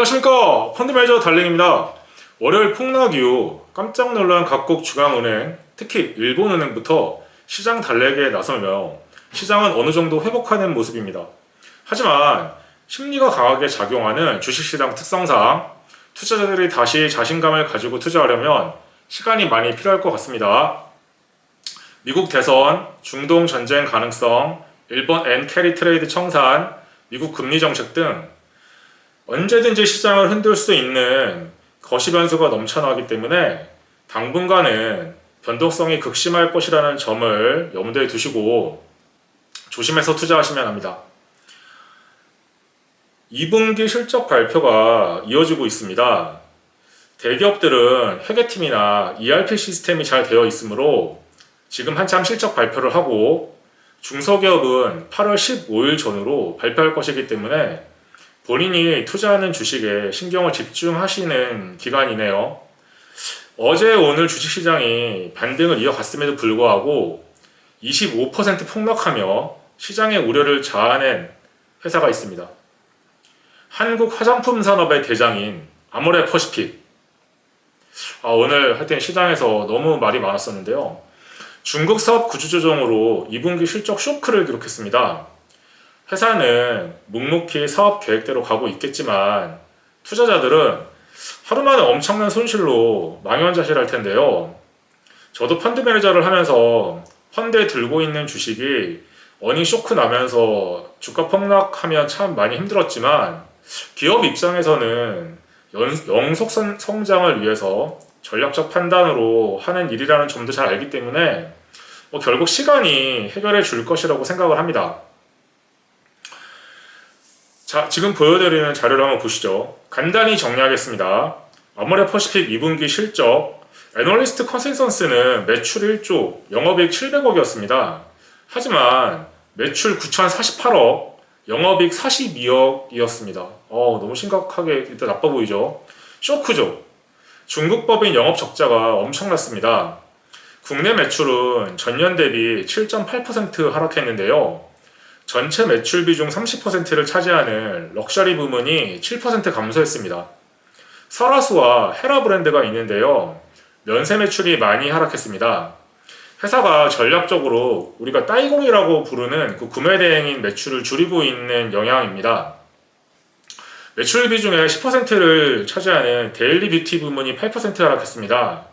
안녕하십니까, 펀드매니저 달링입니다. 월요일 폭락 이후 깜짝 놀란 각국 중앙은행, 특히 일본은행부터 시장 달래기에 나서며 시장은 어느 정도 회복하는 모습입니다. 하지만 심리가 강하게 작용하는 주식시장 특성상 투자자들이 다시 자신감을 가지고 투자하려면 시간이 많이 필요할 것 같습니다. 미국 대선, 중동 전쟁 가능성, 일본 엔 캐리 트레이드 청산, 미국 금리 정책 등 언제든지 시장을 흔들 수 있는 거시 변수가 넘쳐나기 때문에 당분간은 변동성이 극심할 것이라는 점을 염두에 두시고 조심해서 투자하시면 합니다. 2분기 실적 발표가 이어지고 있습니다. 대기업들은 회계팀이나 ERP 시스템이 잘 되어 있으므로 지금 한참 실적 발표를 하고, 중소기업은 8월 15일 전후로 발표할 것이기 때문에 본인이 투자하는 주식에 신경을 집중하시는 기간이네요. 어제 오늘 주식시장이 반등을 이어갔음에도 불구하고 25% 폭락하며 시장의 우려를 자아낸 회사가 있습니다. 한국 화장품 산업의 대장인 아모레퍼시픽. 오늘 하여튼 시장에서 너무 말이 많았었는데요. 중국 사업 구조조정으로 2분기 실적 쇼크를 기록했습니다. 회사는 묵묵히 사업 계획대로 가고 있겠지만 투자자들은 하루 만에 엄청난 손실로 망연자실할 텐데요. 저도 펀드 매니저를 하면서 펀드에 들고 있는 주식이 어닝 쇼크 나면서 주가 폭락하면 참 많이 힘들었지만, 기업 입장에서는 영속 성장을 위해서 전략적 판단으로 하는 일이라는 점도 잘 알기 때문에 결국 시간이 해결해 줄 것이라고 생각을 합니다. 자, 지금 보여드리는 자료를 한번 보시죠. 간단히 정리하겠습니다. 아모레퍼시픽 2분기 실적, 애널리스트 컨센서스는 매출 1조, 영업이익 700억이었습니다. 하지만 매출 9,048억, 영업이익 42억이었습니다. 너무 심각하게 일단 나빠 보이죠? 쇼크죠? 중국 법인 영업 적자가 엄청났습니다. 국내 매출은 전년 대비 7.8% 하락했는데요. 전체 매출 비중 30%를 차지하는 럭셔리 부문이 7% 감소했습니다. 설화수와 헤라 브랜드가 있는데요. 면세 매출이 많이 하락했습니다. 회사가 전략적으로 우리가 따이공이라고 부르는 그 구매 대행인 매출을 줄이고 있는 영향입니다. 매출 비중의 10%를 차지하는 데일리 뷰티 부문이 8% 하락했습니다.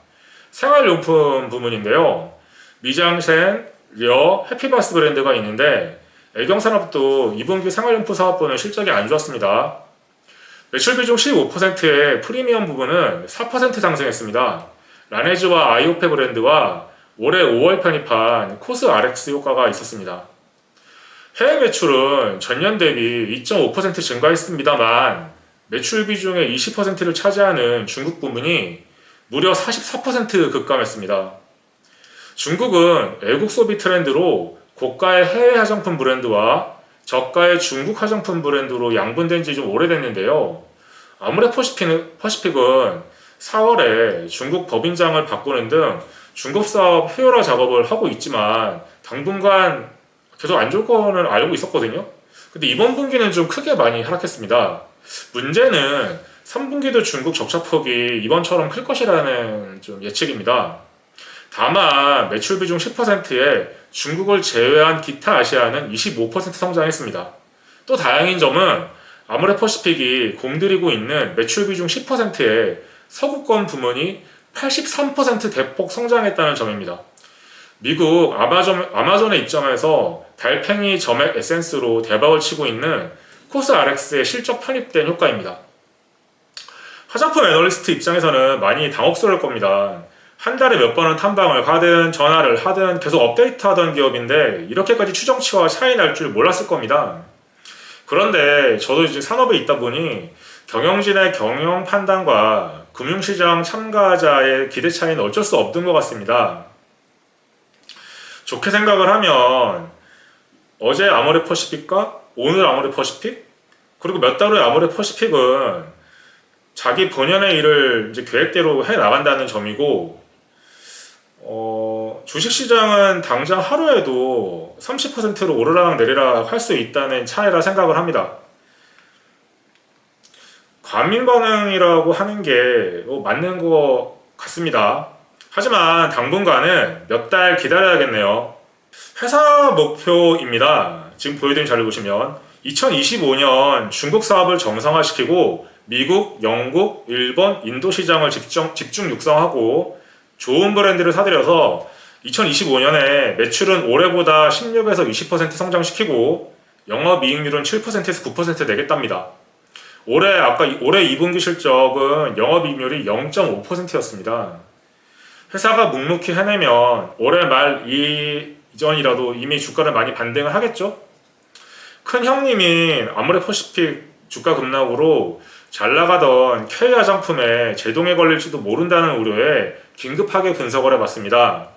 생활용품 부문인데요. 미장센, 려, 해피바스 브랜드가 있는데 애경산업도 2분기 생활용품 사업부는 실적이 안 좋았습니다. 매출 비중 15%의 프리미엄 부분은 4% 상승했습니다. 라네즈와 아이오페 브랜드와 올해 5월 편입한 코스 RX 효과가 있었습니다. 해외 매출은 전년 대비 2.5% 증가했습니다만 매출 비중의 20%를 차지하는 중국 부문이 무려 44% 급감했습니다. 중국은 외국 소비 트렌드로 고가의 해외 화장품 브랜드와 저가의 중국 화장품 브랜드로 양분된 지 좀 오래됐는데요. 아모레퍼시픽은 4월에 중국 법인장을 바꾸는 등 중국 사업 효율화 작업을 하고 있지만 당분간 계속 안 좋을 거는 알고 있었거든요. 근데 이번 분기는 좀 크게 많이 하락했습니다. 문제는 3분기도 중국 적자폭이 이번처럼 클 것이라는 좀 예측입니다. 다만 매출 비중 10%에 중국을 제외한 기타 아시아는 25% 성장했습니다. 또 다행인 점은 아모레퍼시픽이 공들이고 있는 매출 비중 10%에 서구권 부문이 83% 대폭 성장했다는 점입니다. 미국 아마존의 입장에서 달팽이 점액 에센스로 대박을 치고 있는 코스 RX의 실적 편입된 효과입니다. 화장품 애널리스트 입장에서는 많이 당혹스러울 겁니다. 한 달에 몇 번은 탐방을 가든 전화를 하든 계속 업데이트하던 기업인데 이렇게까지 추정치와 차이 날 줄 몰랐을 겁니다. 그런데 저도 이제 산업에 있다 보니 경영진의 경영 판단과 금융시장 참가자의 기대 차이는 어쩔 수 없는 것 같습니다. 좋게 생각을 하면 어제 아모레퍼시픽과 오늘 아모레퍼시픽, 그리고 몇 달 후에 아모레퍼시픽은 자기 본연의 일을 이제 계획대로 해 나간다는 점이고, 주식시장은 당장 하루에도 30%로 오르락 내리락 할 수 있다는 차이라 생각을 합니다. 과민 반응이라고 하는 게 맞는 것 같습니다. 하지만 당분간은 몇 달 기다려야겠네요. 회사 목표입니다. 지금 보여드린 자료 보시면 2025년 중국 사업을 정상화시키고 미국, 영국, 일본, 인도 시장을 집중 육성하고 좋은 브랜드를 사들여서 2025년에 매출은 올해보다 16에서 20% 성장시키고 영업이익률은 7%에서 9% 내겠답니다. 올해 2분기 실적은 영업이익률이 0.5%였습니다. 회사가 묵묵히 해내면 올해 말 이전이라도 이미 주가를 많이 반등을 하겠죠? 큰 형님인 아모레퍼시픽 주가 급락으로 잘 나가던 K 화장품에 제동에 걸릴지도 모른다는 우려에 긴급하게 분석을 해봤습니다.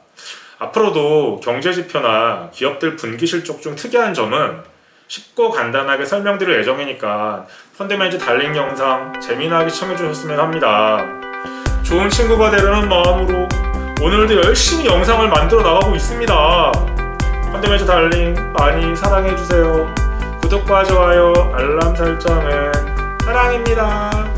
앞으로도 경제지표나 기업들 분기 실적 중 특이한 점은 쉽고 간단하게 설명드릴 예정이니까 펀드매니저 달링 영상 재미나게 시청해주셨으면 합니다. 좋은 친구가 되려는 마음으로 오늘도 열심히 영상을 만들어 나가고 있습니다. 펀드매니저 달링 많이 사랑해주세요. 구독과 좋아요, 알람 설정은 사랑입니다.